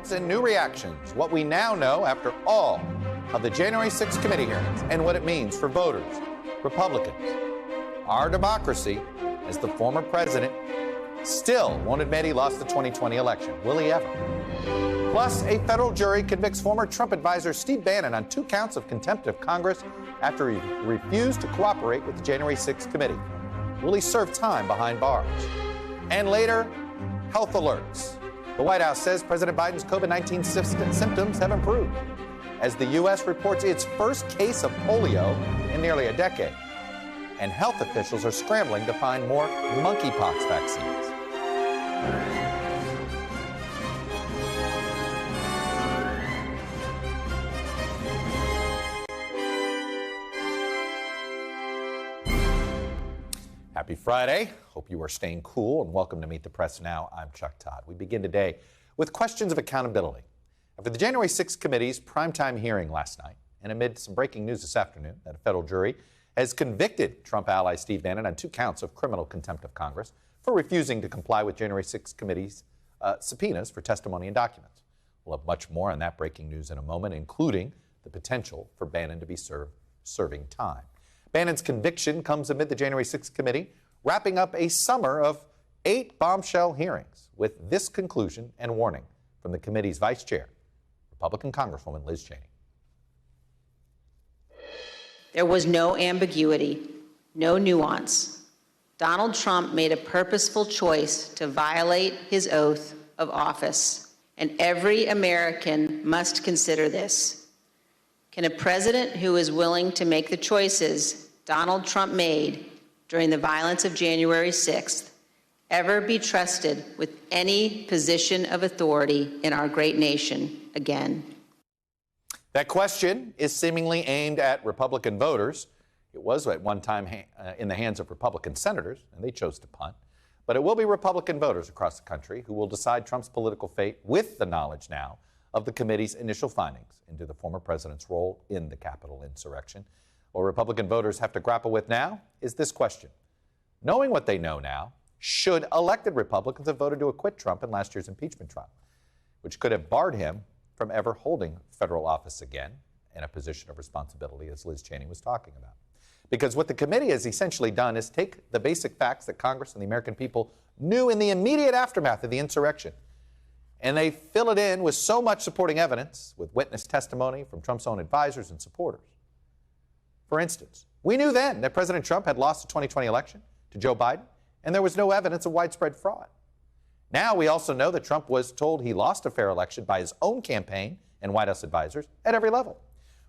facts and new reactions. What we now know after all of the January 6th committee hearings and what it means for voters, Republicans, our democracy, as the former president still won't admit he lost the 2020 election. Will he ever? Plus, a federal jury convicts former Trump advisor Steve Bannon on 2 counts of contempt of Congress after he refused to cooperate with the January 6th committee. Will he serve time behind bars? And later, health alerts. The White House says President Biden's COVID-19 symptoms have improved as the U.S. reports its first case of polio in nearly a decade. And health officials are scrambling to find more monkeypox vaccines. Happy Friday. Hope you are staying cool and welcome to Meet the Press Now. I'm Chuck Todd. We begin today with questions of accountability. After the January 6th committee's primetime hearing last night and amid some breaking news this afternoon that a federal jury has convicted Trump ally Steve Bannon on 2 counts of criminal contempt of Congress for refusing to comply with January 6th committee's subpoenas for testimony and documents. We'll have much more on that breaking news in a moment, including the potential for Bannon to be serving time. Bannon's conviction comes amid the January 6th committee wrapping up a summer of 8 bombshell hearings with this conclusion and warning from the committee's vice chair, Republican Congresswoman Liz Cheney. There was no ambiguity, no nuance. Donald Trump made a purposeful choice to violate his oath of office, and every American must consider this. Can a president who is willing to make the choices Donald Trump made during the violence of January 6th ever be trusted with any position of authority in our great nation again? That question is seemingly aimed at Republican voters. It was at one time in the hands of Republican senators, and they chose to punt. But it will be Republican voters across the country who will decide Trump's political fate with the knowledge now of the committee's initial findings into the former president's role in the Capitol insurrection. What Republican voters have to grapple with now is this question. Knowing what they know now, should elected Republicans have voted to acquit Trump in last year's impeachment trial, which could have barred him from ever holding federal office again in a position of responsibility, as Liz Cheney was talking about. Because what the committee has essentially done is take the basic facts that Congress and the American people knew in the immediate aftermath of the insurrection, and they fill it in with so much supporting evidence, with witness testimony from Trump's own advisors and supporters. For instance, we knew then that President Trump had lost the 2020 election to Joe Biden, and there was no evidence of widespread fraud. Now we also know that Trump was told he lost a fair election by his own campaign and White House advisors at every level.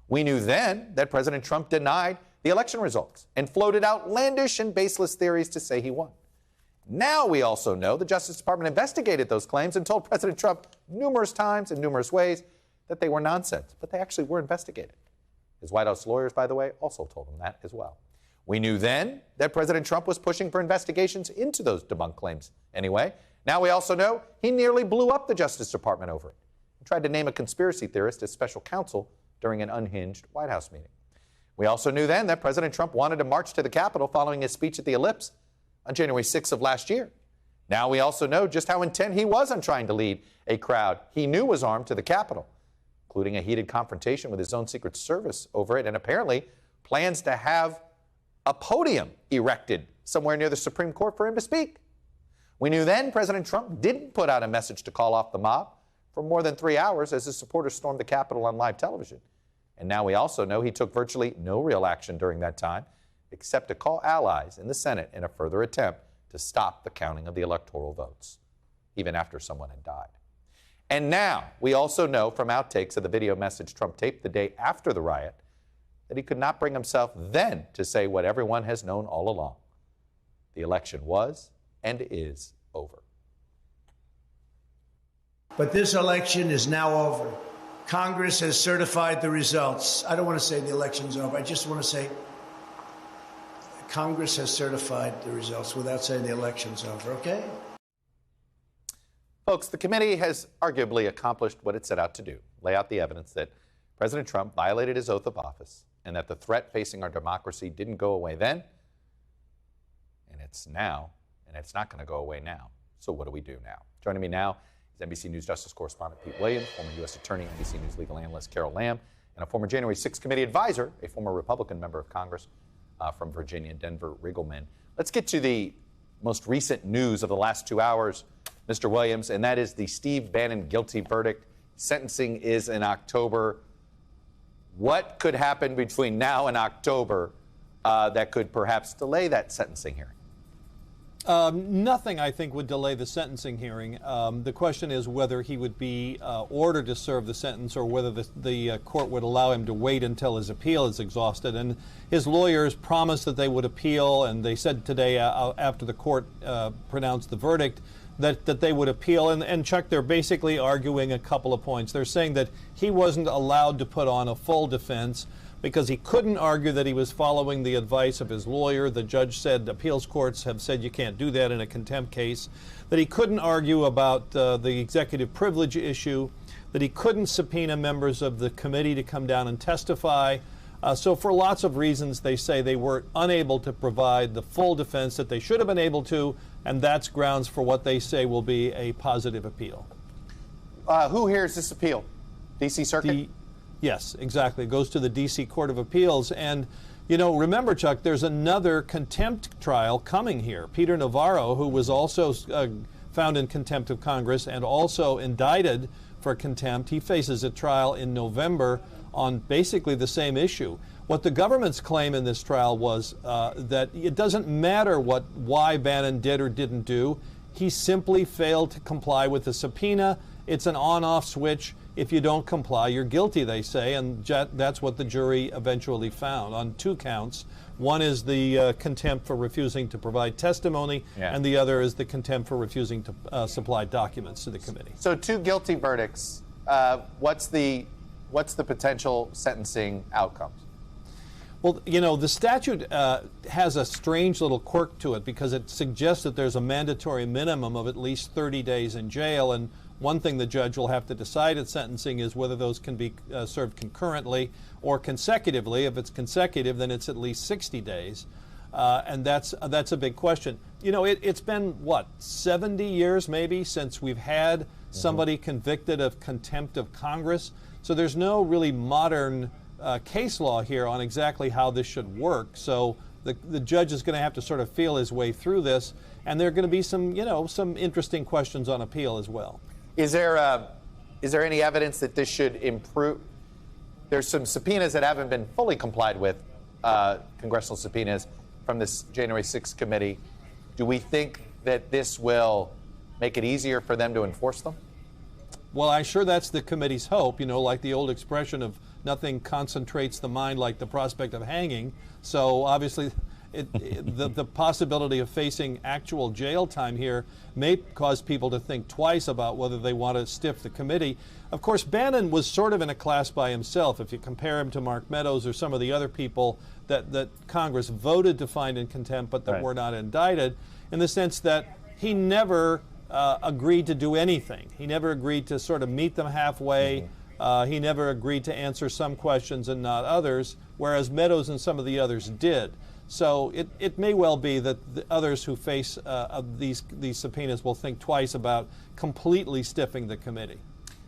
We knew then that President Trump denied the election results and floated outlandish and baseless theories to say he won. Now we also know the Justice Department investigated those claims and told President Trump numerous times in numerous ways that they were nonsense, but they actually were investigated. His White House lawyers, by the way, also told him that as well. We knew then that President Trump was pushing for investigations into those debunked claims anyway. Now we also know he nearly blew up the Justice Department over it and tried to name a conspiracy theorist as special counsel during an unhinged White House meeting. We also knew then that President Trump wanted to march to the Capitol following his speech at the Ellipse on January 6th of last year. Now we also know just how intent he was on trying to lead a crowd he knew was armed to the Capitol, including a heated confrontation with his own Secret Service over it, and apparently plans to have a podium erected somewhere near the Supreme Court for him to speak. We knew then President Trump didn't put out a message to call off the mob for more than 3 hours as his supporters stormed the Capitol on live television. And now we also know he took virtually no real action during that time, except to call allies in the Senate in a further attempt to stop the counting of the electoral votes, even after someone had died. And now we also know from outtakes of the video message Trump taped the day after the riot that he could not bring himself then to say what everyone has known all along. The election was and is over. But this election is now over. Congress has certified the results. I don't want to say the election's over. I just want to say Congress has certified the results without saying the election's over, okay? Folks, the committee has arguably accomplished what it set out to do, lay out the evidence that President Trump violated his oath of office and that the threat facing our democracy didn't go away then, and it's now, and it's not going to go away now. So what do we do now? Joining me now NBC News Justice correspondent Pete Williams, former U.S. Attorney, NBC News legal analyst Carol Lamb, and a former January 6th committee advisor, a former Republican member of Congress from Virginia, Denver Riggleman. Let's get to the most recent news of the last 2 hours, Mr. Williams, and that is the Steve Bannon guilty verdict. Sentencing is in October. What could happen between now and October that could perhaps delay that sentencing hearing? Nothing, I think, would delay the sentencing hearing. The question is whether he would be ordered to serve the sentence or whether the court would allow him to wait until his appeal is exhausted. And his lawyers promised that they would appeal, and they said today, after the court pronounced the verdict, that they would appeal. And Chuck, they're basically arguing a couple of points. They're saying that he wasn't allowed to put on a full defense because he couldn't argue that he was following the advice of his lawyer. The judge said appeals courts have said you can't do that in a contempt case. That he couldn't argue about the executive privilege issue. That he couldn't subpoena members of the committee to come down and testify. So for lots of reasons, they say they were unable to provide the full defense that they should have been able to, and that's grounds for what they say will be a positive appeal. Who hears this appeal? D.C. Circuit? Yes, exactly. It goes to the D.C. Court of Appeals. And, you know, remember, Chuck, there's another contempt trial coming here. Peter Navarro, who was also found in contempt of Congress and also indicted for contempt, he faces a trial in November on basically the same issue. What the government's claim in this trial was that it doesn't matter why Bannon did or didn't do. He simply failed to comply with the subpoena. It's an on-off switch. If you don't comply, you're guilty, they say, and that's what the jury eventually found on 2 counts. One is the contempt for refusing to provide testimony, and the other is the contempt for refusing to supply documents to the committee. So 2 guilty verdicts. What's the potential sentencing outcomes? Well, you know, the statute has a strange little quirk to it because it suggests that there's a mandatory minimum of at least 30 days in jail, and one thing the judge will have to decide at sentencing is whether those can be served concurrently or consecutively. If it's consecutive, then it's at least 60 days. And that's a big question. You know, it's been, 70 years maybe since we've had somebody convicted of contempt of Congress. So there's no really modern case law here on exactly how this should work. So the judge is going to have to sort of feel his way through this. And there are going to be some interesting questions on appeal as well. Is there any evidence that this should improve? There's some subpoenas that haven't been fully complied with, congressional subpoenas from this January 6th committee. Do we think that this will make it easier for them to enforce them? Well, I'm sure that's the committee's hope, you know, like the old expression of nothing concentrates the mind like the prospect of hanging. So obviously the possibility of facing actual jail time here may cause people to think twice about whether they want to stiff the committee. Of course, Bannon was sort of in a class by himself. If you compare him to Mark Meadows or some of the other people that Congress voted to find in contempt but that were not indicted, in the sense that he never agreed to do anything. He never agreed to sort of meet them halfway. He never agreed to answer some questions and not others, whereas Meadows and some of the others did. So it may well be that the others who face these subpoenas will think twice about completely stiffing the committee.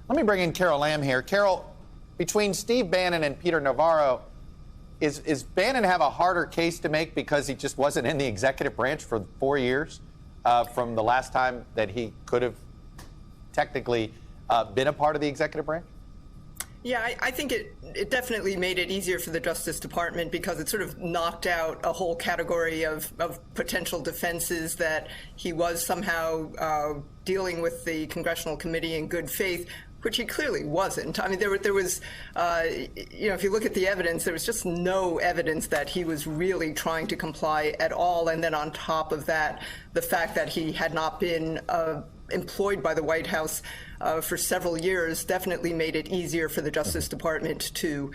Let me bring in Carol Lamb here. Carol, between Steve Bannon and Peter Navarro, is Bannon have a harder case to make because he just wasn't in the executive branch for 4 years from the last time that he could have technically been a part of the executive branch? Yeah, I think it definitely made it easier for the Justice Department because it sort of knocked out a whole category of potential defenses that he was somehow dealing with the Congressional Committee in good faith, which he clearly wasn't. I mean, there was, if you look at the evidence, there was just no evidence that he was really trying to comply at all. And then on top of that, the fact that he had not been employed by the White House for several years definitely made it easier for the Justice Department to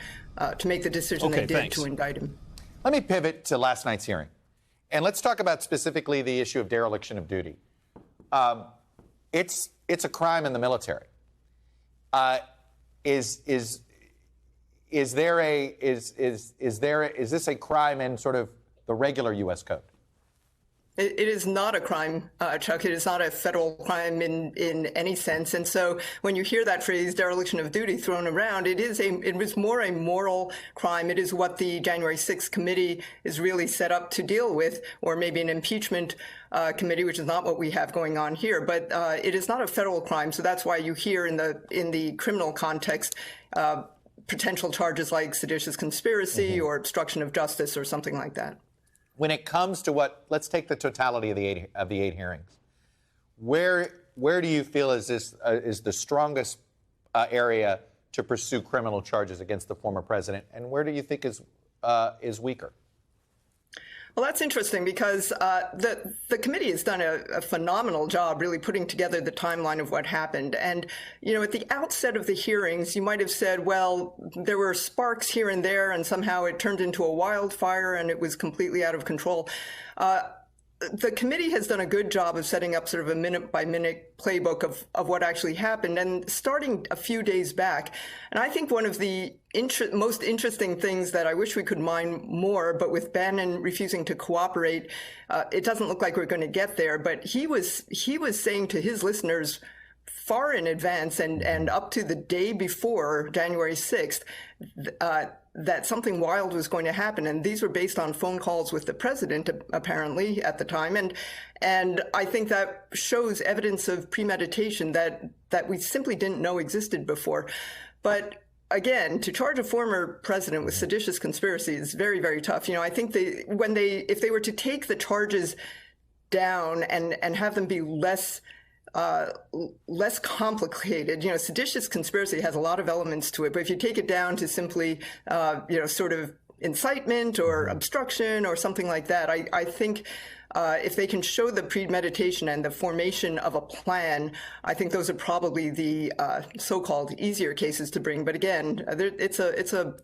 make the decision they did to indict him. Let me pivot to last night's hearing, and let's talk about specifically the issue of dereliction of duty. It's a crime in the military. Is this a crime in sort of the regular U.S. code? It is not a crime, Chuck. It is not a federal crime in any sense. And so when you hear that phrase, dereliction of duty, thrown around, it was more a moral crime. It is what the January 6th committee is really set up to deal with, or maybe an impeachment committee, which is not what we have going on here. But it is not a federal crime. So that's why you hear in the criminal context potential charges like seditious conspiracy or obstruction of justice or something like that. When it comes to let's take the totality of the eight hearings. Where do you feel is the strongest area to pursue criminal charges against the former president, and where do you think is weaker? Well, that's interesting because the committee has done a phenomenal job really putting together the timeline of what happened. And, at the outset of the hearings, you might have said, well, there were sparks here and there, and somehow it turned into a wildfire and it was completely out of control. The committee has done a good job of setting up sort of a minute-by-minute playbook of what actually happened, and starting a few days back. And I think one of the most interesting things that I wish we could mine more, but with Bannon refusing to cooperate, it doesn't look like we're going to get there. But he was saying to his listeners far in advance and up to the day before January 6th, that something wild was going to happen. And these were based on phone calls with the president, apparently, at the time. And I think that shows evidence of premeditation that we simply didn't know existed before. But again, to charge a former president with seditious conspiracy is very, very tough. I think if they were to take the charges down and have them be less complicated. Seditious conspiracy has a lot of elements to it, but if you take it down to simply, sort of incitement or obstruction or something like that, I think if they can show the premeditation and the formation of a plan, I think those are probably the so-called easier cases to bring. But again, it's a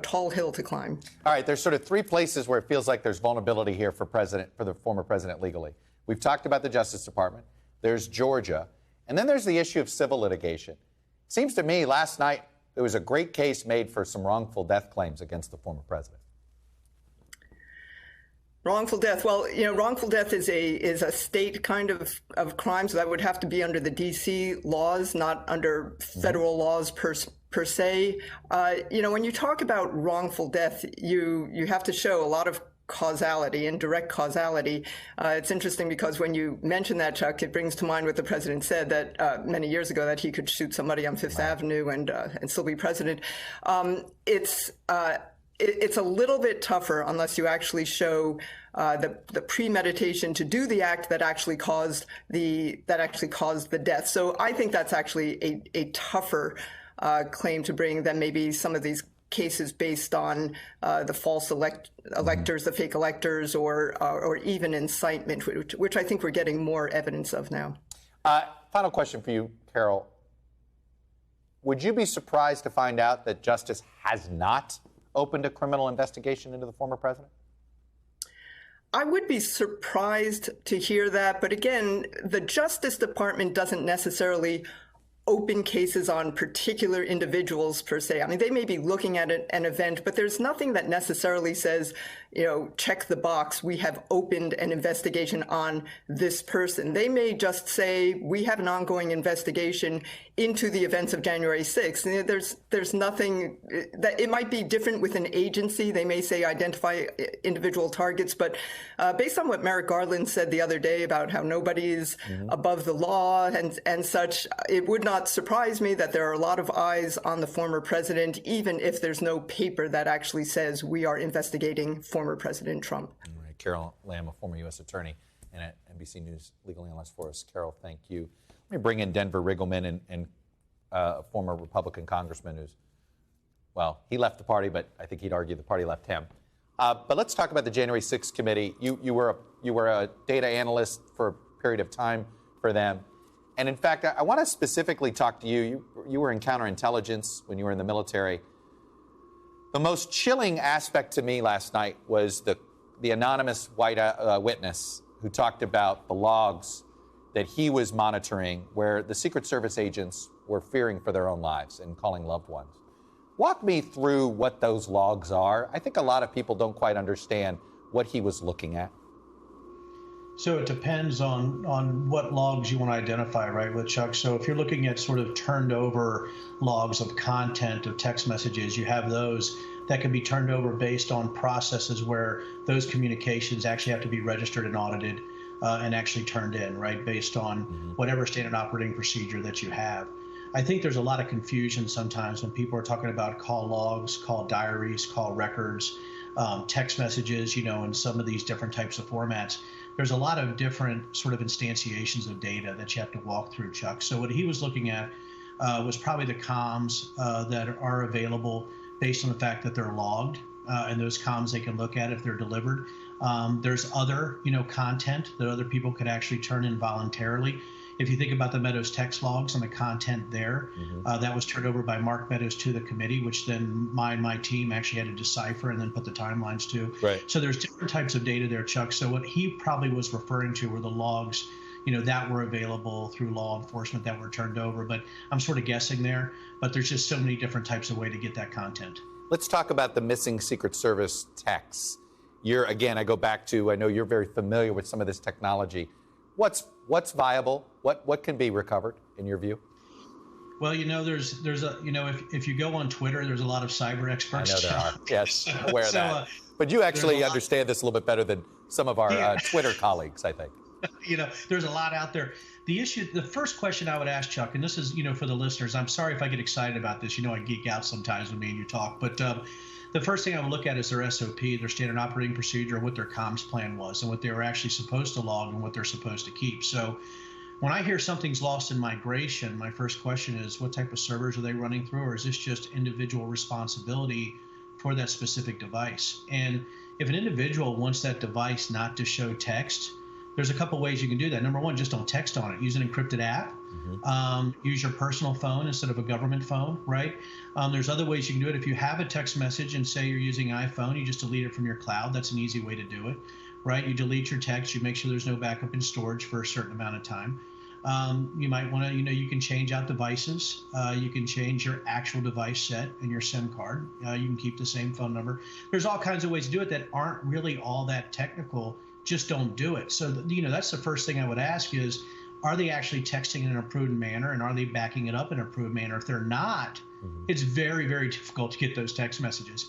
tall hill to climb. All right, there's sort of three places where it feels like there's vulnerability here for the former president legally. We've talked about the Justice Department. There's Georgia. And then there's the issue of civil litigation. Seems to me last night there was a great case made for some wrongful death claims against the former president. Wrongful death. Well, wrongful death is a state kind of crime, so that would have to be under the D.C. laws, not under federal laws per se. When you talk about wrongful death, you have to show a lot of causality and direct causality. It's interesting because when you mention that, Chuck, it brings to mind what the president said that many years ago, that he could shoot somebody on Fifth Avenue and still be president. It's a little bit tougher unless you actually show the premeditation to do the act that actually caused the death. So I think that's actually a tougher claim to bring than maybe some of these cases based on the false electors, the fake electors, or even incitement, which I think we're getting more evidence of now. Final question for you, Carol. Would you be surprised to find out that Justice has not opened a criminal investigation into the former president? I would be surprised to hear that. But again, the Justice Department doesn't necessarily open cases on particular individuals per se. I mean, they may be looking at an event, but there's nothing that necessarily says, check the box, we have opened an investigation on this person. They may just say, we have an ongoing investigation into the events of January 6th. There's nothing that it might be different with an agency. They may say identify individual targets, but based on what Merrick Garland said the other day about how nobody is above the law and such, it would not surprise me that there are a lot of eyes on the former president, even if there's no paper that actually says we are investigating former President Trump. All right, Carol Lamb, a former U.S. attorney and at NBC News legal analyst for us. Carol, thank you. Let me bring in Denver Riggleman and a former Republican congressman who's, well, he left the party, but I think he'd argue the party left him. But let's talk about the January 6th committee. You were a data analyst for a period of time for them. And in fact, I want to specifically talk to you. You were in counterintelligence when you were in the military. The most chilling aspect to me last night was the anonymous white witness who talked about the logs that he was monitoring where the Secret Service agents were fearing for their own lives and calling loved ones. Walk me through what those logs are. I think a lot of people don't quite understand what he was looking at. So it depends on what logs you want to identify, right, with Chuck. So if you're looking at sort of turned over logs of content of text messages, you have those that can be turned over based on processes where those communications actually have to be registered and audited and actually turned in, right, based on whatever standard operating procedure that you have. I think there's a lot of confusion sometimes when people are talking about call logs, call diaries, call records, text messages, in some of these different types of formats. There's a lot of different sort of instantiations of data that you have to walk through, Chuck. So what he was looking at was probably the comms that are available based on the fact that they're logged, and those comms they can look at if they're delivered. There's other, content that other people could actually turn in voluntarily. If you think about the Meadows text logs and the content there, that was turned over by Mark Meadows to the committee, which then my team actually had to decipher and then put the timelines to. Right. So there's different types of data there, Chuck. So what he probably was referring to were the logs, that were available through law enforcement that were turned over. But I'm sort of guessing there. But there's just so many different types of way to get that content. Let's talk about the missing Secret Service texts. I go back to, I know you're very familiar with some of this technology. What's viable? What can be recovered in your view? Well, there's a, if you go on Twitter, there's a lot of cyber experts. I know there are. Yes, I'm aware of that. But you actually understand this a little bit better than some of our Twitter colleagues, I think. There's a lot out there. The first question I would ask, Chuck, and this is, for the listeners, I'm sorry if I get excited about this. I geek out sometimes when me and you talk, but the first thing I would look at is their SOP, their standard operating procedure, what their comms plan was, and what they were actually supposed to log and what they're supposed to keep. So when I hear something's lost in migration, my first question is, what type of servers are they running through, or is this just individual responsibility for that specific device? And if an individual wants that device not to show text, there's a couple ways you can do that. Number one, just don't text on it. Use an encrypted app. Use your personal phone instead of a government phone, right? There's other ways you can do it. If you have a text message and say you're using iPhone, you just delete it from your cloud. That's an easy way to do it, right? You delete your text. You make sure there's no backup in storage for a certain amount of time. You might want to, you can change out devices. You can change your actual device set and your SIM card. You can keep the same phone number. There's all kinds of ways to do it that aren't really all that technical. Just don't do it. So, that's the first thing I would ask is, are they actually texting in a prudent manner, and are they backing it up in a prudent manner? If they're not, it's very, very difficult to get those text messages.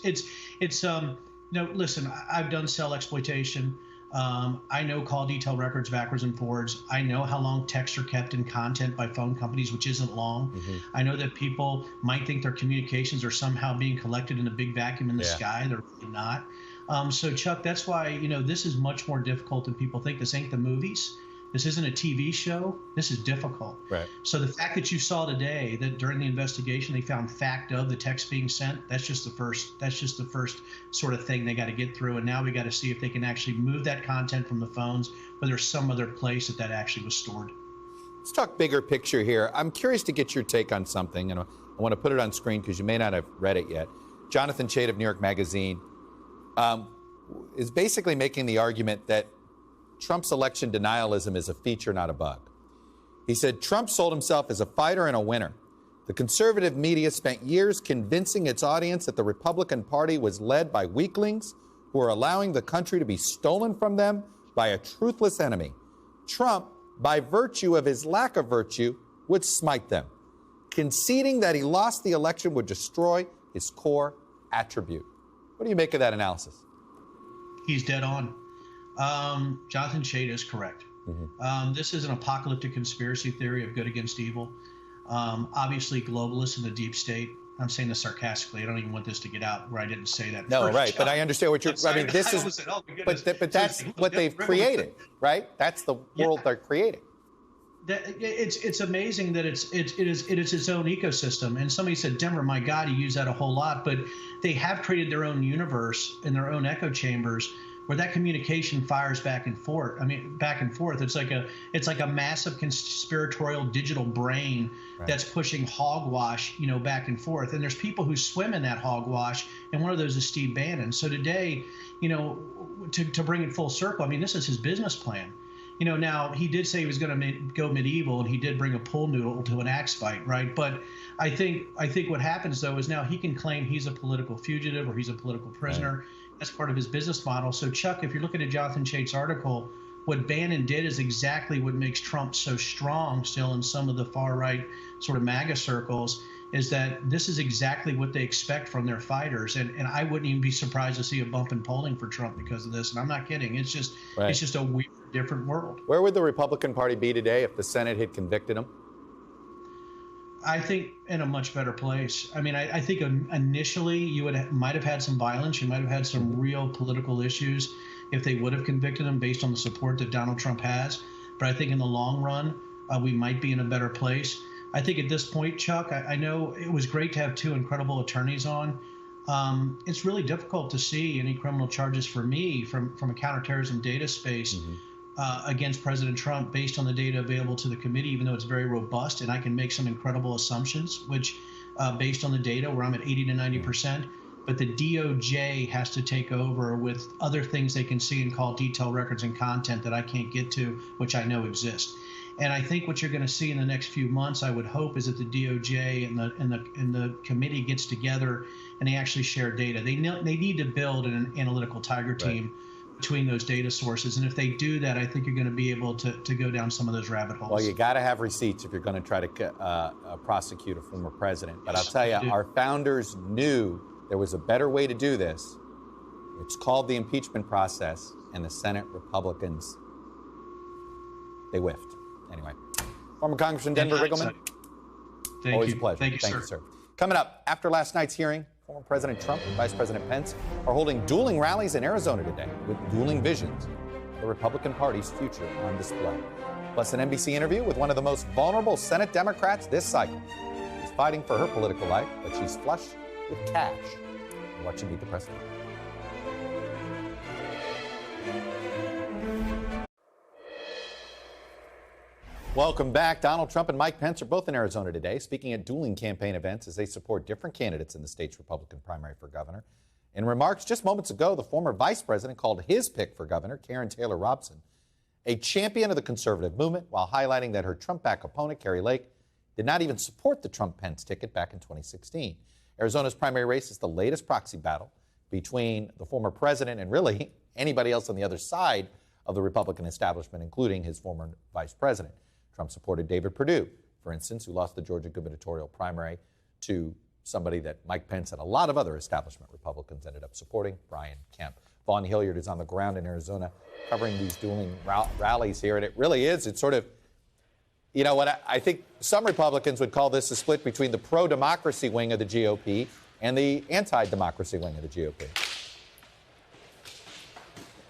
Listen, I've done cell exploitation. I know call detail records backwards and forwards. I know how long texts are kept in content by phone companies, which isn't long. I know that people might think their communications are somehow being collected in a big vacuum in the sky. They're really not. So, Chuck, that's why, this is much more difficult than people think. This ain't the movies. This isn't a TV show. This is difficult. Right. So the fact that you saw today that during the investigation they found fact of the text being sent, that's just the first sort of thing they got to get through. And now we got to see if they can actually move that content from the phones, or there's some other place that actually was stored. Let's talk bigger picture here. I'm curious to get your take on something, and I want to put it on screen because you may not have read it yet. Jonathan Chait of New York Magazine is basically making the argument that Trump's election denialism is a feature, not a bug. He said Trump sold himself as a fighter and a winner. The conservative media spent years convincing its audience that the Republican Party was led by weaklings who are allowing the country to be stolen from them by a truthless enemy. Trump, by virtue of his lack of virtue, would smite them. Conceding that he lost the election would destroy his core attribute. What do you make of that analysis? He's dead on. Jonathan Chait is correct. This is an apocalyptic conspiracy theory of good against evil. Obviously, globalists in the deep state. I'm saying this sarcastically. I don't even want this to get out where I didn't say that. No, right. But I understand what you're. I mean, this is. But that's what they've created, right? That's the world they're creating. It's amazing that it is its own ecosystem. And somebody said, Denver, my God, you use that a whole lot. But they have created their own universe and their own echo chambers, where that communication fires back and forth. It's like a massive conspiratorial digital brain that's pushing hogwash, back and forth. And there's people who swim in that hogwash, and one of those is Steve Bannon. So today, to bring it full circle, this is his business plan. Now he did say he was going to go medieval, and he did bring a pool noodle to an axe fight, right? But I think what happens though is now he can claim he's a political fugitive or he's a political prisoner. Right. That's part of his business model. So, Chuck, if you're looking at Jonathan Chait's article, what Bannon did is exactly what makes Trump so strong still in some of the far right sort of MAGA circles, is that this is exactly what they expect from their fighters. And I wouldn't even be surprised to see a bump in polling for Trump because of this. And I'm not kidding. It's just It's just a weird, different world. Where would the Republican Party be today if the Senate had convicted him? I think in a much better place. I mean, I think initially you might have had some violence. You might have had some real political issues if they would have convicted him based on the support that Donald Trump has. But I think in the long run, we might be in a better place. I think at this point, Chuck, I know it was great to have two incredible attorneys on. It's really difficult to see any criminal charges for me from a counterterrorism data space against President Trump based on the data available to the committee, even though it's very robust and I can make some incredible assumptions, which based on the data where I'm at 80 to 90%. But the DOJ has to take over with other things they can see and call detailed records and content that I can't get to, which I know exist. And I think what you're going to see in the next few months, I would hope, is that the DOJ and the committee gets together and they actually share data. They need to build an analytical tiger team between those data sources. And if they do that, I think you're going to be able to go down some of those rabbit holes. Well, you got to have receipts if you're going to try to prosecute a former president. But I'll tell you, our founders knew there was a better way to do this. It's called the impeachment process, and the Senate Republicans, they whiffed. Anyway, former Congressman Denver Riggleman, always a pleasure. Thank you, sir. Coming up, after last night's hearing, former President Trump and Vice President Pence are holding dueling rallies in Arizona today with dueling visions of the Republican Party's future on display. Plus, an NBC interview with one of the most vulnerable Senate Democrats this cycle. She's fighting for her political life, but she's flush with cash. Watch you meet the president. Welcome back. Donald Trump and Mike Pence are both in Arizona today, speaking at dueling campaign events as they support different candidates in the state's Republican primary for governor. In remarks just moments ago, the former vice president called his pick for governor, Karen Taylor Robson, a champion of the conservative movement, while highlighting that her Trump-backed opponent, Kari Lake, did not even support the Trump-Pence ticket back in 2016. Arizona's primary race is the latest proxy battle between the former president and really anybody else on the other side of the Republican establishment, including his former vice president. Trump supported David Perdue, for instance, who lost the Georgia gubernatorial primary to somebody that Mike Pence and a lot of other establishment Republicans ended up supporting, Brian Kemp. Vaughn Hilliard is on the ground in Arizona covering these dueling rallies here, and it really is. It's sort of, you know what, I think some Republicans would call this a split between the pro-democracy wing of the GOP and the anti-democracy wing of the GOP.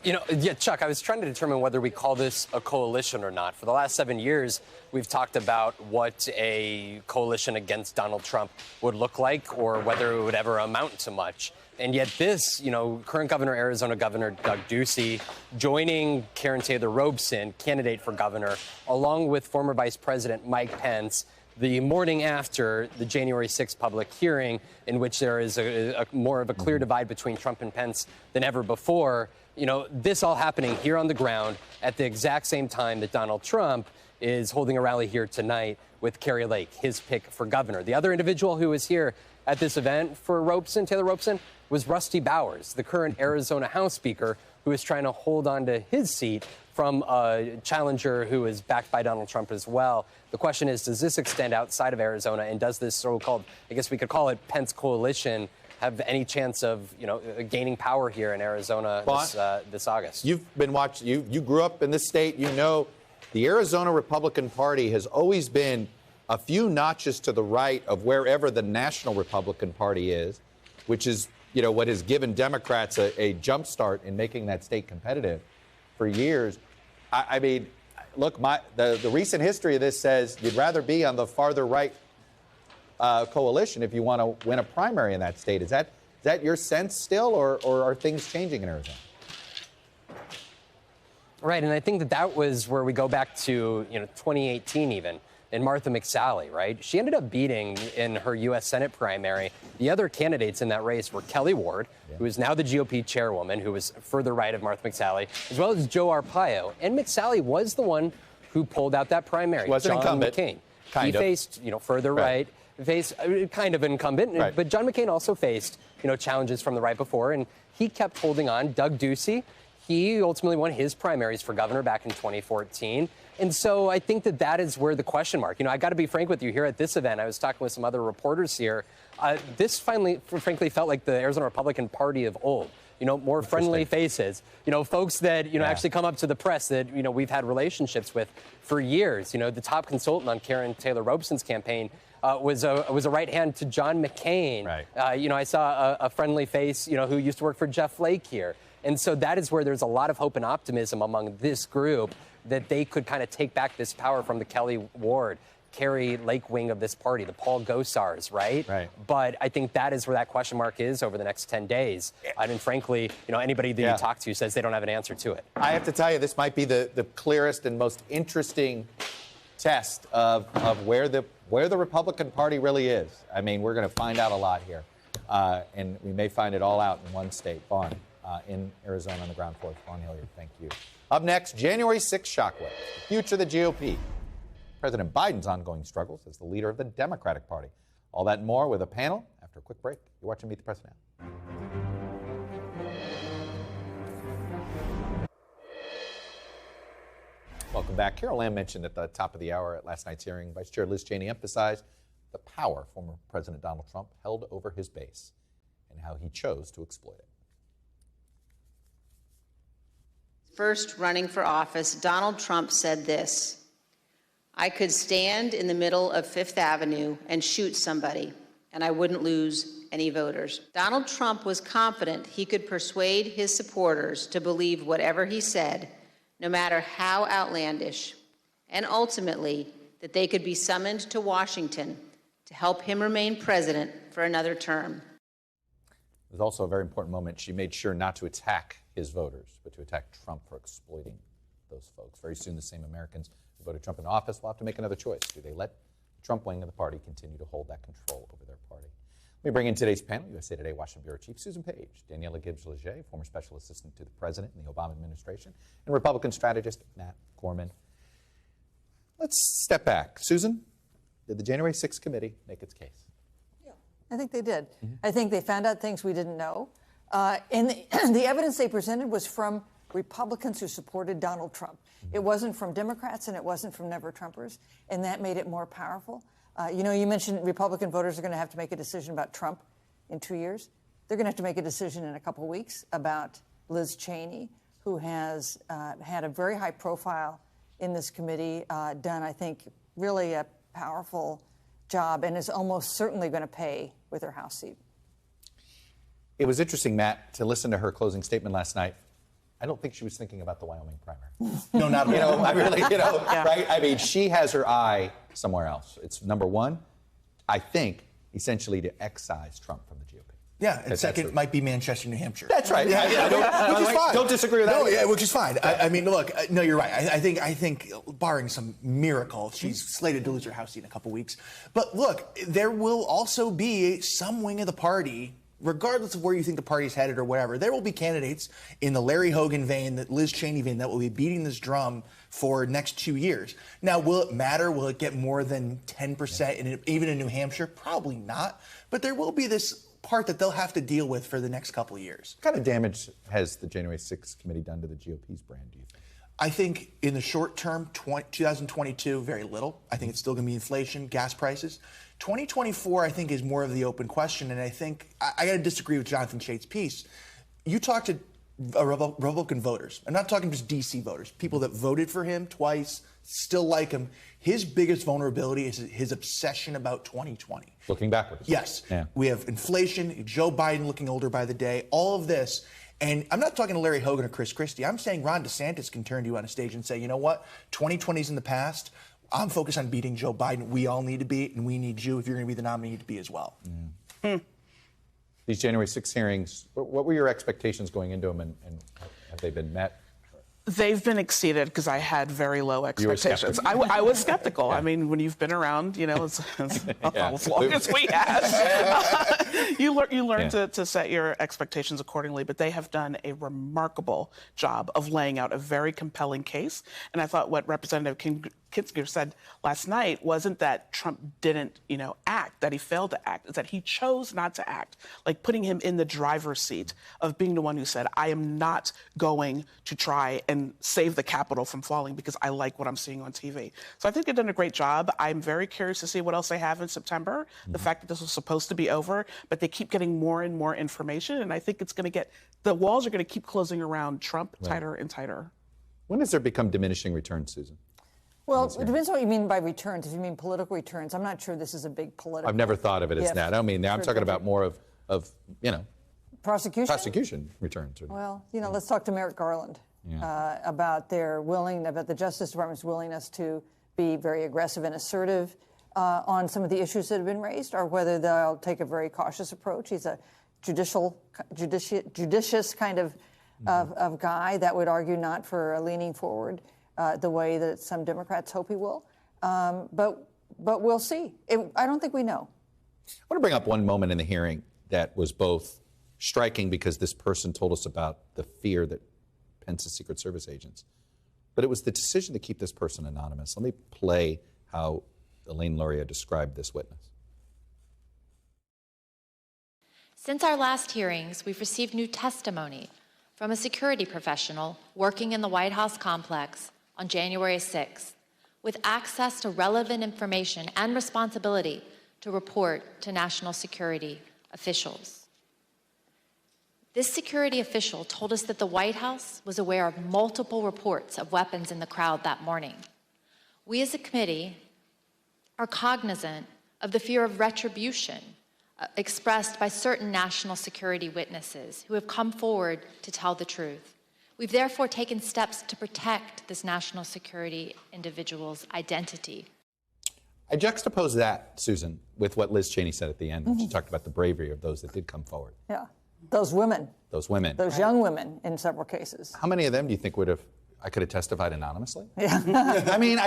You know, yeah, Chuck, I was trying to determine whether we call this a coalition or not. For the last 7 years, we've talked about what a coalition against Donald Trump would look like or whether it would ever amount to much. And yet this, you know, current governor, Arizona Governor Doug Ducey, joining Karen Taylor Robson, candidate for governor, along with former Vice President Mike Pence, the morning after the January 6th public hearing, in which there is a more of a clear divide between Trump and Pence than ever before. You know, this all happening here on the ground at the exact same time that Donald Trump is holding a rally here tonight with Kari Lake, his pick for governor. The other individual who was here at this event for Robson, Taylor Robson, was Rusty Bowers, the current Arizona House Speaker, who is trying to hold on to his seat from a challenger who is backed by Donald Trump as well. The question is, does this extend outside of Arizona, and does this so-called, I guess we could call it Pence coalition, have any chance of, you know, gaining power here in Arizona this August? You've been watching, you grew up in this state, you know, the Arizona Republican Party has always been a few notches to the right of wherever the National Republican Party is, which is, you know, what has given Democrats a jump start in making that state competitive for years. I mean, look, the recent history of this says you'd rather be on the farther right coalition if you want to win a primary in that state. Is that your sense still, or are things changing in Arizona? Right, and I think that was where we go back to, you know, 2018 even, and Martha McSally, right? She ended up beating in her U.S. Senate primary. The other candidates in that race were Kelly Ward, who is now the GOP chairwoman, who was further right of Martha McSally, as well as Joe Arpaio. And McSally was the one who pulled out that primary. Was an incumbent. McCain. He faced, you know, further right. Faced kind of incumbent, but John McCain also faced, you know, challenges from the right before, and he kept holding on. Doug Ducey, he ultimately won his primaries for governor back in 2014. And so I think that is where the question mark, I got to be frank with you here at this event. I was talking with some other reporters here. This finally, frankly, felt like the Arizona Republican Party of old. More friendly faces, folks that, actually come up to the press that, we've had relationships with for years. The top consultant on Karen Taylor Robeson's campaign was a right hand to John McCain. Right. I saw a friendly face, who used to work for Jeff Flake here. And so that is where there's a lot of hope and optimism among this group that they could kind of take back this power from the Kelly Ward, Carrie Lake wing of this party, the Paul Gosars, right? Right. But I think that is where that question mark is over the next 10 days. And frankly, anybody that you talk to says they don't have an answer to it. I have to tell you, this might be the clearest and most interesting test of where the Republican Party really is. I mean, we're going to find out a lot here. And we may find it all out in one state, Vaughn, in Arizona on the ground floor. Vaughn Hilliard, thank you. Up next, January 6th shockwave, the future of the GOP. President Biden's ongoing struggles as the leader of the Democratic Party. All that and more with a panel after a quick break. You're watching Meet the Press Now. Welcome back. Carol Lam mentioned at the top of the hour at last night's hearing, Vice Chair Liz Cheney emphasized the power former President Donald Trump held over his base and how he chose to exploit it. First running for office, Donald Trump said this: "I could stand in the middle of Fifth Avenue and shoot somebody, and I wouldn't lose any voters." Donald Trump was confident he could persuade his supporters to believe whatever he said, no matter how outlandish, and ultimately that they could be summoned to Washington to help him remain president for another term. It was also a very important moment. She made sure not to attack his voters, but to attack Trump for exploiting those folks. Very soon, the same Americans who voted Trump in office will have to make another choice. Do they let the Trump wing of the party continue to hold that control over their party? Let me bring in today's panel. USA Today Washington Bureau Chief Susan Page, Danielle Gibbs Leger, former special assistant to the president in the Obama administration, and Republican strategist Matt Gorman. Let's step back. Susan, did the January 6th committee make its case? Yeah, I think they did. Mm-hmm. I think they found out things we didn't know. And the evidence they presented was from Republicans who supported Donald Trump. Mm-hmm. It wasn't from Democrats and it wasn't from never-Trumpers, and that made it more powerful. You mentioned Republican voters are going to have to make a decision about Trump in 2 years. They're going to have to make a decision in a couple of weeks about Liz Cheney, who has had a very high profile in this committee, done, I think, really a powerful job, and is almost certainly going to pay with her House seat. It was interesting, Matt, to listen to her closing statement last night. I don't think she was thinking about the Wyoming primary. No, not at all. I really, Yeah. Right? I mean, she has her eye somewhere else. It's number one, I think, essentially to excise Trump from the GOP. Yeah, and second might be Manchester, New Hampshire. That's right. Yeah, which is fine. Don't disagree with that. No, yeah, which is fine. I mean, look, no, you're right. I think, barring some miracle, she's slated to lose her House seat in a couple weeks. But look, there will also be some wing of the party, regardless of where you think the party's headed or whatever, there will be candidates in the Larry Hogan vein, the Liz Cheney vein, that will be beating this drum for next 2 years. Now, will it matter? Will it get more than 10%, even in New Hampshire? Probably not. But there will be this part that they'll have to deal with for the next couple of years. What kind of damage has the January 6th committee done to the GOP's brand, do you think? I think in the short term, 2022, very little. I think it's still going to be inflation, gas prices. 2024, I think, is more of the open question, and I think I got to disagree with Jonathan Chait's piece. You talk to Republican voters. I'm not talking just D.C. voters, people that voted for him twice, still like him. His biggest vulnerability is his obsession about 2020. Looking backwards. Yes. Yeah. We have inflation, Joe Biden looking older by the day, all of this. And I'm not talking to Larry Hogan or Chris Christie. I'm saying Ron DeSantis can turn to you on a stage and say, you know what, 2020's in the past. I'm focused on beating Joe Biden. We all need to be, and we need you, if you're going to be the nominee, to be as well. Yeah. These January 6 hearings, what were your expectations going into them, and have they been met? They've been exceeded because I had very low expectations. I was skeptical. Yeah. I mean, when you've been around, as long as we have, you learn to set your expectations accordingly. But they have done a remarkable job of laying out a very compelling case. And I thought what Representative Kitzger said last night wasn't that Trump didn't, act, that he failed to act. It's that he chose not to act, like putting him in the driver's seat of being the one who said, I am not going to try and save the Capitol from falling because I like what I'm seeing on TV. So I think they've done a great job. I'm very curious to see what else they have in September. The fact that this was supposed to be over, but they keep getting more and more information. And I think it's going to the walls are going to keep closing around Trump tighter and tighter. When does there become diminishing returns, Susan? Well, it depends on what you mean by returns. If you mean political returns, I'm not sure this is a big political. I've never thought of it as that. I don't mean that. I'm talking about more of prosecution returns. Well, let's talk to Merrick Garland about the Justice Department's willingness to be very aggressive and assertive on some of the issues that have been raised, or whether they'll take a very cautious approach. He's a judicious kind of guy that would argue not for leaning forward the way that some Democrats hope he will. But we'll see. I don't think we know. I want to bring up one moment in the hearing that was both striking because this person told us about the fear that Pence's Secret Service agents, but it was the decision to keep this person anonymous. Let me play how Elaine Luria described this witness. Since our last hearings, we've received new testimony from a security professional working in the White House complex on January 6th, with access to relevant information and responsibility to report to national security officials. This security official told us that the White House was aware of multiple reports of weapons in the crowd that morning. We as a committee are cognizant of the fear of retribution expressed by certain national security witnesses who have come forward to tell the truth. We've therefore taken steps to protect this national security individual's identity. I juxtapose that, Susan, with what Liz Cheney said at the end when she talked about the bravery of those that did come forward. Yeah, those women. Those women. Those young women in several cases. How many of them do you think I could have testified anonymously? Yeah. I mean,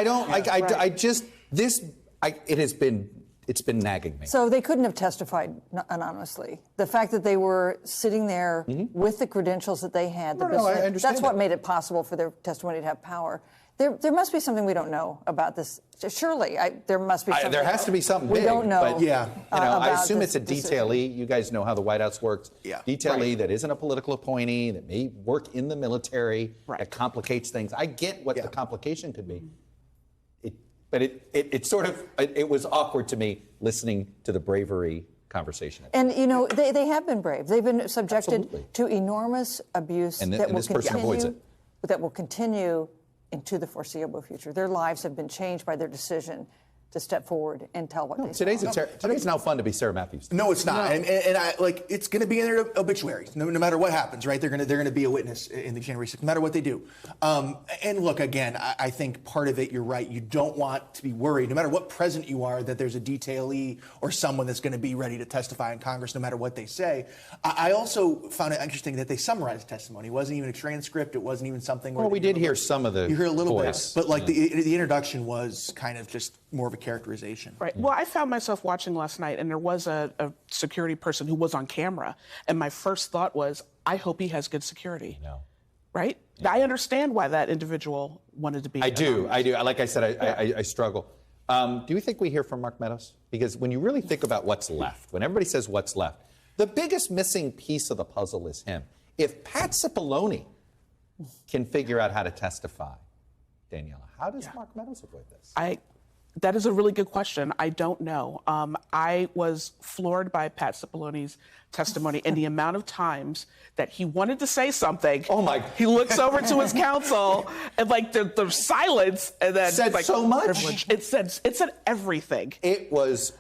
it's been nagging me. So they couldn't have testified anonymously. The fact that they were sitting there with the credentials that they had, I understand that's what made it possible for their testimony to have power. There must be something we don't know about this. Surely, there must be something. There has to be something we big. don't know. But, I assume it's a detailee. You guys know how the White House works. Yeah. Detailee that isn't a political appointee, that may work in the military, that complicates things. I get what the complication could be. But it was awkward to me listening to the bravery conversation. And, they have been brave. They've been subjected to enormous abuse that will continue into the foreseeable future. Their lives have been changed by their decision to step forward and tell what they saw. Today's now fun to be Sarah Matthews. No, it's not. And it's going to be in their obituaries. No matter what happens, right? They're going to be a witness in the January 6th, no matter what they do. And look, again, I think part of it, you're right. You don't want to be worried, no matter what president you are, that there's a detailee or someone that's going to be ready to testify in Congress, no matter what they say. I also found it interesting that they summarized testimony. It wasn't even a transcript. It wasn't even something where... Well, we did hear some of the You hear a little voice. bit. But the introduction was kind of just more of a characterization. Right. Well, I found myself watching last night, and there was a security person who was on camera, and my first thought was, I hope he has good security. No. Right? Yeah. I understand why that individual wanted to be. I do. Like I said, I struggle. Do you think we hear from Mark Meadows? Because when you really think about what's left, when everybody says what's left, the biggest missing piece of the puzzle is him. If Pat Cipollone can figure out how to testify, Daniela, how does Mark Meadows avoid this? That is a really good question. I don't know. I was floored by Pat Cipollone's testimony and the amount of times that he wanted to say something. Oh my! He looks over to his counsel and the silence, and then said so much. Privilege. It said everything. It was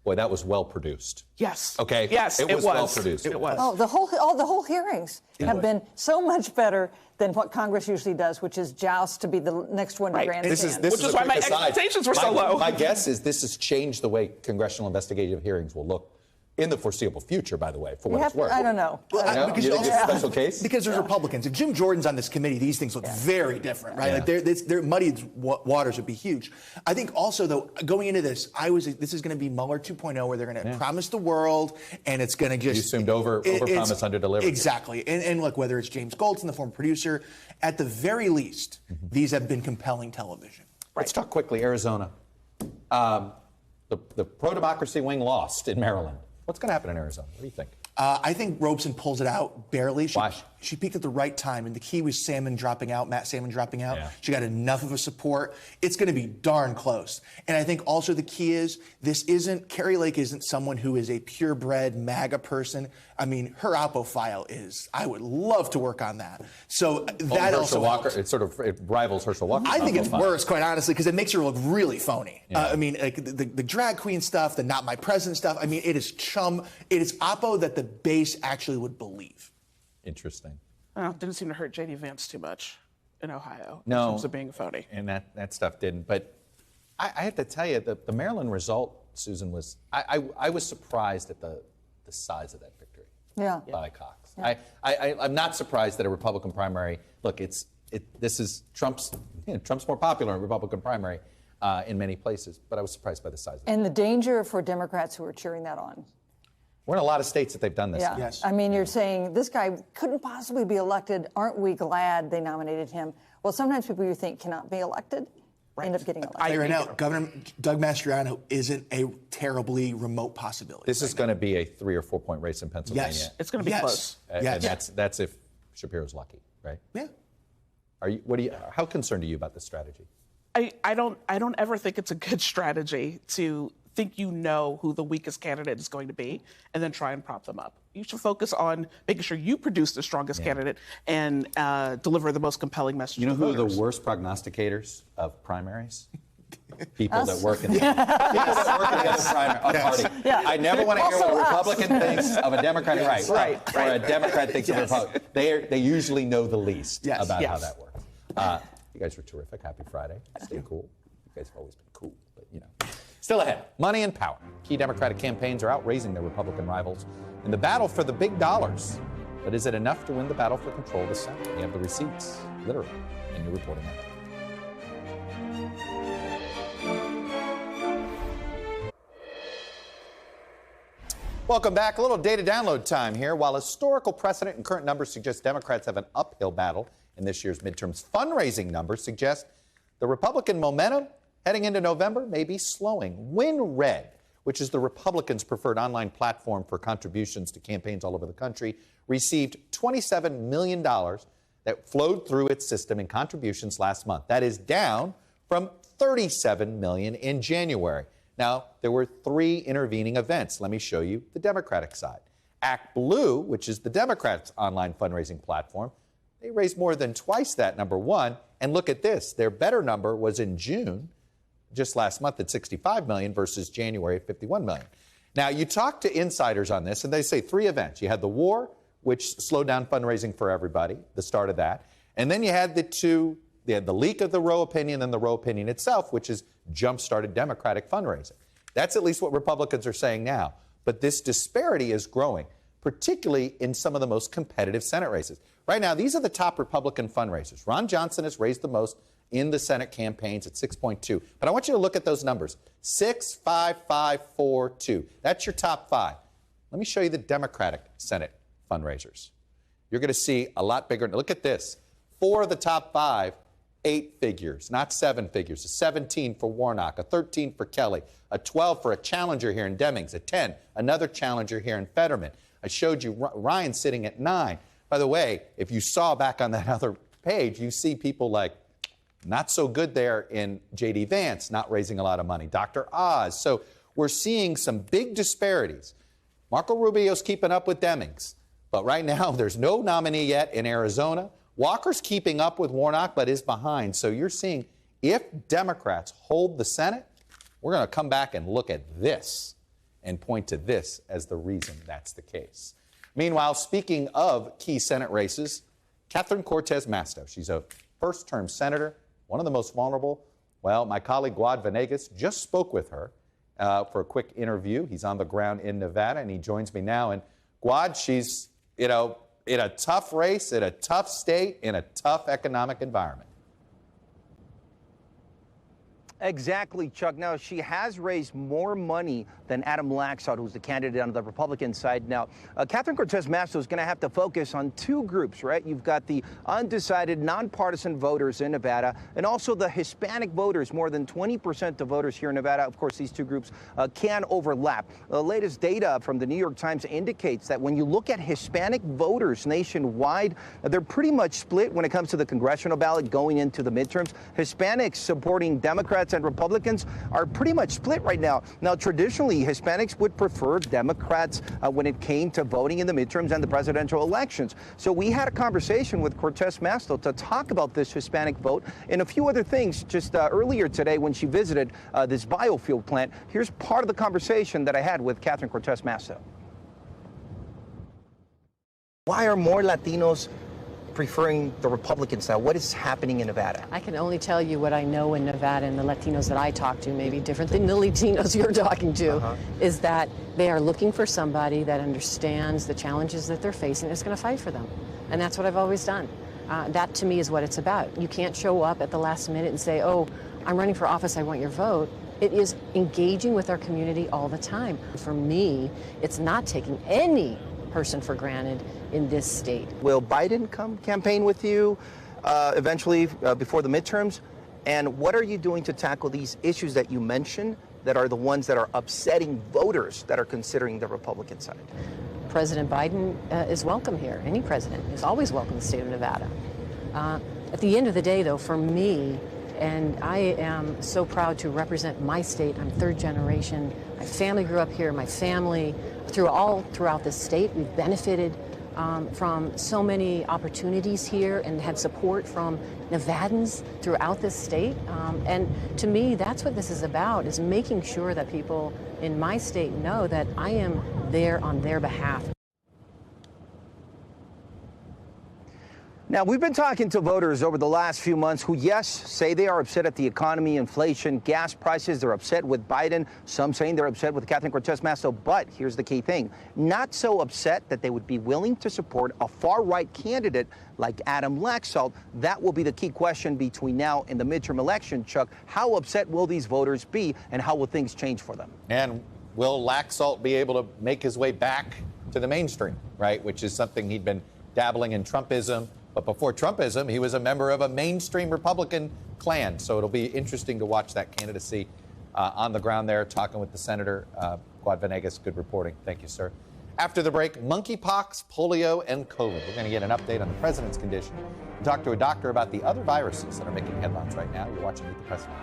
that was well produced. Yes. Okay. Yes, it was well produced. It was. Oh, the whole hearings have been so much better than what Congress usually does, which is joust to be the next one to grandstand. Which is why my expectations were so low. My guess is this has changed the way congressional investigative hearings will look in the foreseeable future, by the way, for what it's worth. I don't know. Well, you think it's a special case? Because there's Republicans. If Jim Jordan's on this committee, these things look very different, right? Like their muddied waters would be huge. I think also, though, going into this, this is going to be Mueller 2.0, where they're going to promise the world, and it's going to just... You assumed over-promise, under-deliver. Exactly. And look, whether it's James Goldson, the former producer, at the very least, these have been compelling television. Let's talk quickly, Arizona. The pro-democracy wing lost in Maryland. What's going to happen in Arizona? What do you think? I think Robeson pulls it out barely. Why? She peaked at the right time, and the key was Matt Salmon dropping out. Yeah. She got enough of a support. It's going to be darn close. And I think also the key is Carrie Lake isn't someone who is a purebred MAGA person. I mean, her Oppo file is, I would love to work on that. So that also Walker, helps. it rivals Herschel Walker. I think it's worse, quite honestly, because it makes her look really phony. Yeah. I mean, like the drag queen stuff, the not my president stuff. I mean, it is Oppo that the base actually would believe. Interesting. Didn't seem to hurt J.D. Vance too much in Ohio No, in terms of being a phony. And that stuff didn't. But I have to tell you, the Maryland result, Susan, was I was surprised at the size of that victory. Yeah. By Cox. Yeah. I'm not surprised that a Republican primary. Look, this is Trump's more popular in a Republican primary in many places, but I was surprised by the size of it. And the danger for Democrats who are cheering that on. We're in a lot of states that they've done this. Yeah. Yes. I mean, you're saying this guy couldn't possibly be elected. Aren't we glad they nominated him? Well, sometimes people you think cannot be elected end up getting elected. Right now, Governor Doug Mastriano isn't a terribly remote possibility. This is going to be a 3 or 4 point race in Pennsylvania. Yes. It's going to be close. And that's if Shapiro's lucky, right? Yeah. How concerned are you about this strategy? I don't ever think it's a good strategy to think you know who the weakest candidate is going to be and then try and prop them up. You should focus on making sure you produce the strongest candidate and deliver the most compelling message. You know to who are voters. the worst prognosticators of primaries? People that work in the other party. Yeah. I never want to hear what a Republican thinks of a Democrat. Right. Or a Democrat thinks of a Republican. They usually know the least about how that works. You guys were terrific. Happy Friday. Stay cool. You guys have always been cool, but Still ahead, money and power. Key Democratic campaigns are outraising their Republican rivals in the battle for the big dollars. But is it enough to win the battle for control of the Senate? We have the receipts, literally, in your reporting act. Welcome back. A little data download time here. While historical precedent and current numbers suggest Democrats have an uphill battle in this year's midterms, fundraising numbers suggest the Republican momentum heading into November may be slowing. WinRed, which is the Republicans' preferred online platform for contributions to campaigns all over the country, received $27 million that flowed through its system in contributions last month. That is down from $37 million in January. Now, there were 3 intervening events. Let me show you the Democratic side. Act Blue, which is the Democrats' online fundraising platform, they raised more than twice that, number one. And look at this. Their better number was in June, just last month at $65 million versus January at $51 million. Now, you talk to insiders on this, and they say 3 events. You had the war, which slowed down fundraising for everybody, the start of that. And then you had the leak of the Roe opinion and the Roe opinion itself, which has jump-started Democratic fundraising. That's at least what Republicans are saying now. But this disparity is growing, particularly in some of the most competitive Senate races. Right now, these are the top Republican fundraisers. Ron Johnson has raised the most in the Senate campaigns at 6.2. But I want you to look at those numbers. 6, 5, 5, 4, 2. That's your top 5. Let me show you the Democratic Senate fundraisers. You're going to see a lot bigger. Look at this. 4 of the top 5, 8 figures, not 7 figures. A 17 for Warnock, a 13 for Kelly, a 12 for a challenger here in Demings, a 10, another challenger here in Fetterman. I showed you Ryan sitting at 9. By the way, if you saw back on that other page, you see people like not so good there in J.D. Vance, not raising a lot of money. Dr. Oz. So we're seeing some big disparities. Marco Rubio's keeping up with Demings. But right now, there's no nominee yet in Arizona. Walker's keeping up with Warnock, but is behind. So you're seeing if Democrats hold the Senate, we're going to come back and look at this and point to this as the reason that's the case. Meanwhile, speaking of key Senate races, Catherine Cortez Masto. She's a first-term senator, one of the most vulnerable. Well, my colleague Guad Venegas just spoke with her for a quick interview. He's on the ground in Nevada, and he joins me now. And Guad, she's, in a tough race, in a tough state, in a tough economic environment. Exactly, Chuck. Now, she has raised more money than Adam Laxalt, who's the candidate on the Republican side. Now, Catherine Cortez Masto is going to have to focus on two groups, right? You've got the undecided, nonpartisan voters in Nevada, and also the Hispanic voters. More than 20% of voters here in Nevada. Of course, these two groups can overlap. The latest data from the New York Times indicates that when you look at Hispanic voters nationwide, they're pretty much split when it comes to the congressional ballot going into the midterms. Hispanics supporting Democrats and Republicans are pretty much split right now. Now, traditionally, Hispanics would prefer Democrats when it came to voting in the midterms and the presidential elections. So we had a conversation with Cortez Masto to talk about this Hispanic vote and a few other things just earlier today when she visited this biofuel plant. Here's part of the conversation that I had with Catherine Cortez Masto. Why are more Latinos preferring the Republican side? What is happening in Nevada? I can only tell you what I know in Nevada, and the Latinos that I talk to may be different than the Latinos you're talking to, is that they are looking for somebody that understands the challenges that they're facing and is going to fight for them. And that's what I've always done. That, to me, is what it's about. You can't show up at the last minute and say, oh, I'm running for office, I want your vote. It is engaging with our community all the time. For me, it's not taking any person for granted in this state. Will Biden come campaign with you eventually before the midterms? And what are you doing to tackle these issues that you mentioned that are the ones that are upsetting voters that are considering the Republican side? President Biden is welcome here. Any president is always welcome in the state of Nevada. At the end of the day, though, for me, and I am so proud to represent my state. I'm third generation. My family grew up here. My family, throughout this state, we've benefited from so many opportunities here and had support from Nevadans throughout this state. And to me, that's what this is about, is making sure that people in my state know that I am there on their behalf. Now, we've been talking to voters over the last few months who, yes, say they are upset at the economy, inflation, gas prices. They're upset with Biden. Some saying they're upset with Catherine Cortez Masto. But here's the key thing. Not so upset that they would be willing to support a far-right candidate like Adam Laxalt. That will be the key question between now and the midterm election, Chuck. How upset will these voters be, and how will things change for them? And will Laxalt be able to make his way back to the mainstream, right, which is something he'd been dabbling in Trumpism. But before Trumpism, he was a member of a mainstream Republican clan. So it'll be interesting to watch that candidacy on the ground there, talking with the senator. Guad Venegas, good reporting. Thank you, sir. After the break, monkeypox, polio, and COVID. We're going to get an update on the president's condition and talk to a doctor about the other viruses that are making headlines right now. You're watching Meet the President.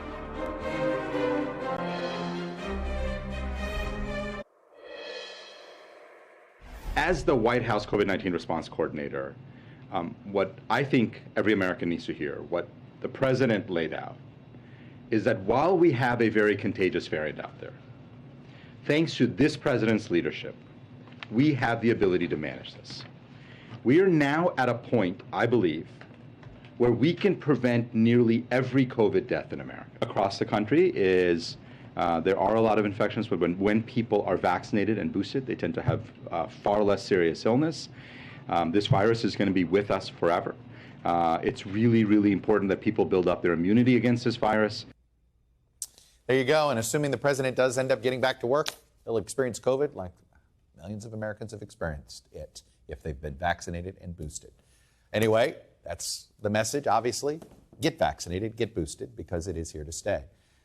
As the White House COVID-19 response coordinator, what I think every American needs to hear, what the president laid out, is that while we have a very contagious variant out there, thanks to this president's leadership, we have the ability to manage this. We are now at a point, I believe, where we can prevent nearly every COVID death in America. Across the country there are a lot of infections, but when people are vaccinated and boosted, they tend to have far less serious illness. This virus is going to be with us forever. It's really, really important that people build up their immunity against this virus. There you go. And assuming the president does end up getting back to work, he'll experience COVID like millions of Americans have experienced it if they've been vaccinated and boosted. Anyway, that's the message, obviously. Get vaccinated, get boosted, because it is here to stay.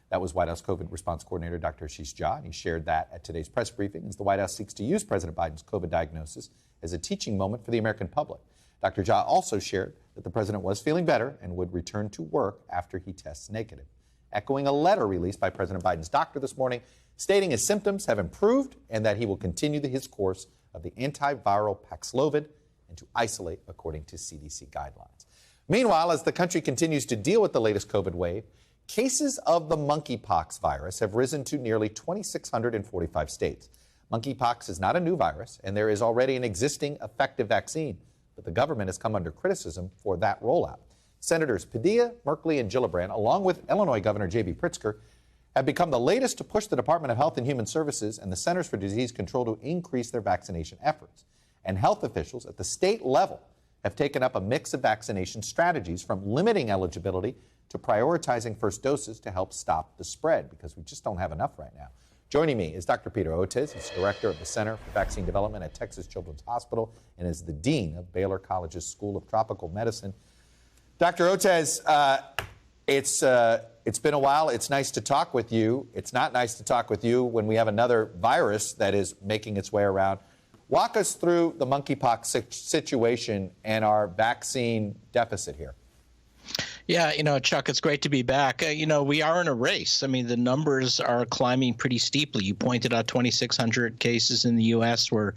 That was White House COVID response coordinator Dr. Ashish Jha, and he shared that at today's press briefing as the White House seeks to use President Biden's COVID diagnosis as a teaching moment for the American public. Dr. Jha also shared that the president was feeling better and would return to work after he tests negative, echoing a letter released by President Biden's doctor this morning, stating his symptoms have improved and that he will continue his course of the antiviral Paxlovid and to isolate according to CDC guidelines. Meanwhile, as the country continues to deal with the latest COVID wave, cases of the monkeypox virus have risen to nearly 2,645 states. Monkeypox is not a new virus, and there is already an existing effective vaccine, but the government has come under criticism for that rollout. Senators Padilla, Merkley, and Gillibrand, along with Illinois Governor J.B. Pritzker, have become the latest to push the Department of Health and Human Services and the Centers for Disease Control to increase their vaccination efforts. And health officials at the state level have taken up a mix of vaccination strategies, from limiting eligibility to prioritizing first doses to help stop the spread, because we just don't have enough right now. Joining me is Dr. Peter Cortez. He's director of the Center for Vaccine Development at Texas Children's Hospital and is the dean of Baylor College's School of Tropical Medicine. Dr. Cortez, it's been a while. It's nice to talk with you. It's not nice to talk with you when we have another virus that is making its way around. Walk us through the monkeypox situation and our vaccine deficit here. Yeah, Chuck, it's great to be back. We are in a race. I mean, the numbers are climbing pretty steeply. You pointed out 2,600 cases in the U.S. We're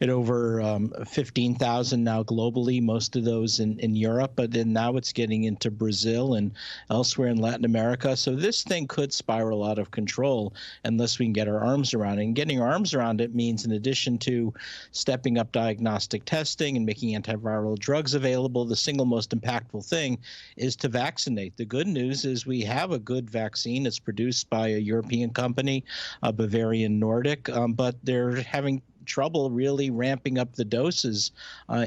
at over 15,000 now globally, most of those in Europe. But then now it's getting into Brazil and elsewhere in Latin America. So this thing could spiral out of control unless we can get our arms around it. And getting our arms around it means, in addition to stepping up diagnostic testing and making antiviral drugs available, the single most impactful thing is to vaccinate. The good news is we have a good vaccine. It's produced by a European company, Bavarian Nordic, but they're having trouble really ramping up the doses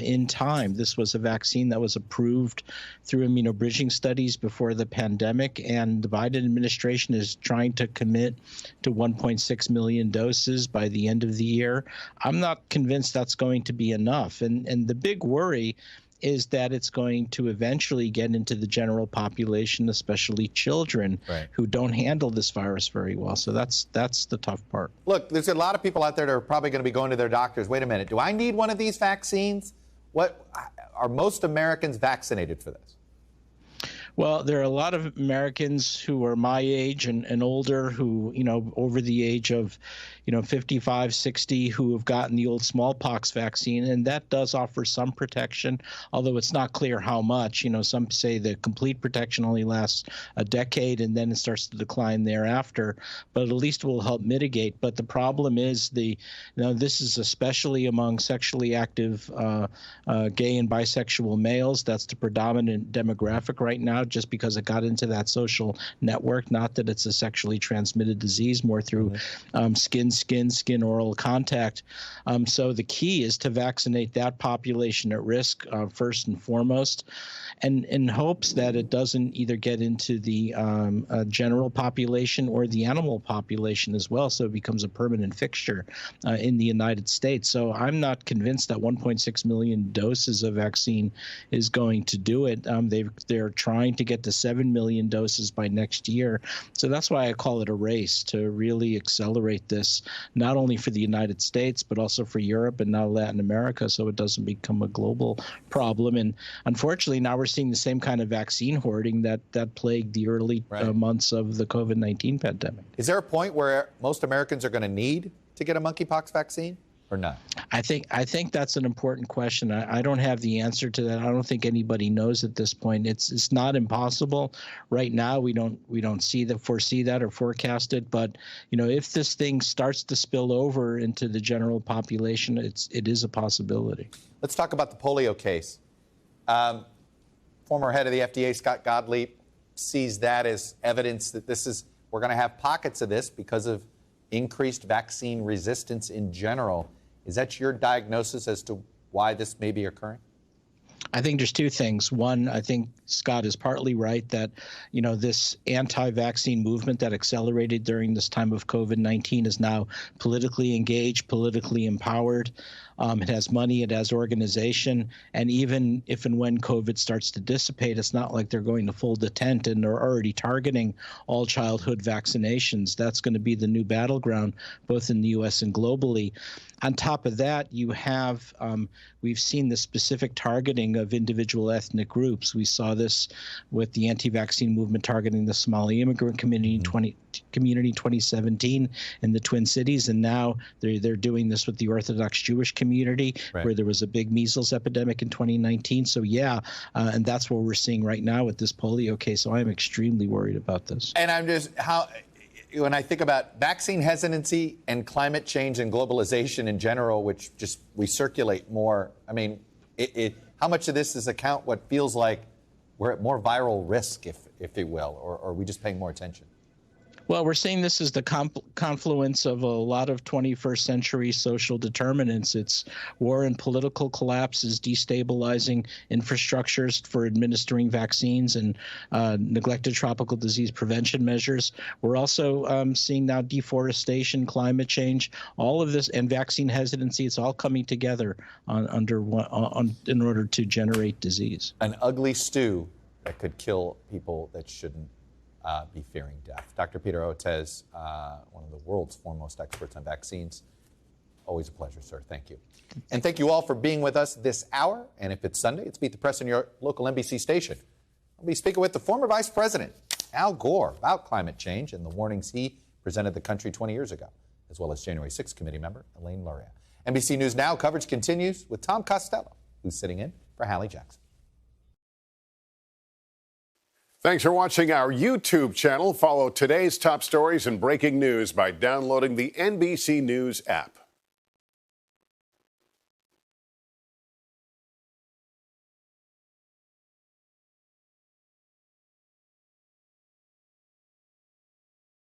in time. This was a vaccine that was approved through immunobridging studies before the pandemic, and the Biden administration is trying to commit to 1.6 million doses by the end of the year. I'm not convinced that's going to be enough. And the big worry is that it's going to eventually get into the general population, especially children, who don't handle this virus very well. So that's the tough part. Look, there's a lot of people out there that are probably going to be going to their doctors. Wait a minute, do I need one of these vaccines? What are most Americans vaccinated for this? Well, there are a lot of Americans who are my age and older who, over the age of, 55, 60, who have gotten the old smallpox vaccine. And that does offer some protection, although it's not clear how much. Some say the complete protection only lasts a decade and then it starts to decline thereafter. But at least it will help mitigate. But the problem is this is especially among sexually active gay and bisexual males. That's the predominant demographic right now, just because it got into that social network. Not that it's a sexually transmitted disease, more through skin oral contact. So the key is to vaccinate that population at risk first and foremost, and in hopes that it doesn't either get into the general population or the animal population as well, so it becomes a permanent fixture in the United States. So I'm not convinced that 1.6 million doses of vaccine is going to do it. They're trying to get to 7 million doses by next year. So that's why I call it a race to really accelerate this, not only for the United States, but also for Europe and now Latin America, so it doesn't become a global problem. And unfortunately, now we're seeing the same kind of vaccine hoarding that plagued the early months of the COVID-19 pandemic. Is there a point where most Americans are going to need to get a monkeypox vaccine or not? I think that's an important question. I don't have the answer to that. I don't think anybody knows at this point. It's not impossible. Right now, we don't foresee that or forecast it. But if this thing starts to spill over into the general population, it is a possibility. Let's talk about the polio case. Former head of the FDA, Scott Gottlieb, sees that as evidence that we're going to have pockets of this because of increased vaccine resistance in general. Is that your diagnosis as to why this may be occurring? I think there's two things. One, I think Scott is partly right that, this anti-vaccine movement that accelerated during this time of COVID-19 is now politically engaged, politically empowered. It has money, it has organization, and even if and when COVID starts to dissipate, it's not like they're going to fold the tent and they're already targeting all childhood vaccinations. That's going to be the new battleground, both in the U.S. and globally. On top of that, you have, we've seen the specific targeting of individual ethnic groups. We saw this with the anti-vaccine movement targeting the Somali immigrant community in 2017 in the Twin Cities, and now they're doing this with the Orthodox Jewish community, where there was a big measles epidemic in 2019. So and that's what we're seeing right now with this polio case. So I'm extremely worried about this. And when I think about vaccine hesitancy and climate change and globalization in general, which we circulate more, I mean, how much of this is what feels like we're at more viral risk, if you will, or are we just paying more attention? Well, we're seeing this as the confluence of a lot of 21st century social determinants. It's war and political collapses, destabilizing infrastructures for administering vaccines and neglected tropical disease prevention measures. We're also seeing now deforestation, climate change, all of this, and vaccine hesitancy. It's all coming together in order to generate disease. An ugly stew that could kill people that shouldn't be fearing death. Dr. Peter Cortez, one of the world's foremost experts on vaccines. Always a pleasure, sir. Thank you. And thank you all for being with us this hour. And if it's Sunday, it's Beat the Press on your local NBC station. I'll be speaking with the former Vice President, Al Gore, about climate change and the warnings he presented the country 20 years ago, as well as January 6th committee member Elaine Luria. NBC News Now coverage continues with Tom Costello, who's sitting in for Hallie Jackson. Thanks for watching our YouTube channel. Follow today's top stories and breaking news by downloading the NBC News app.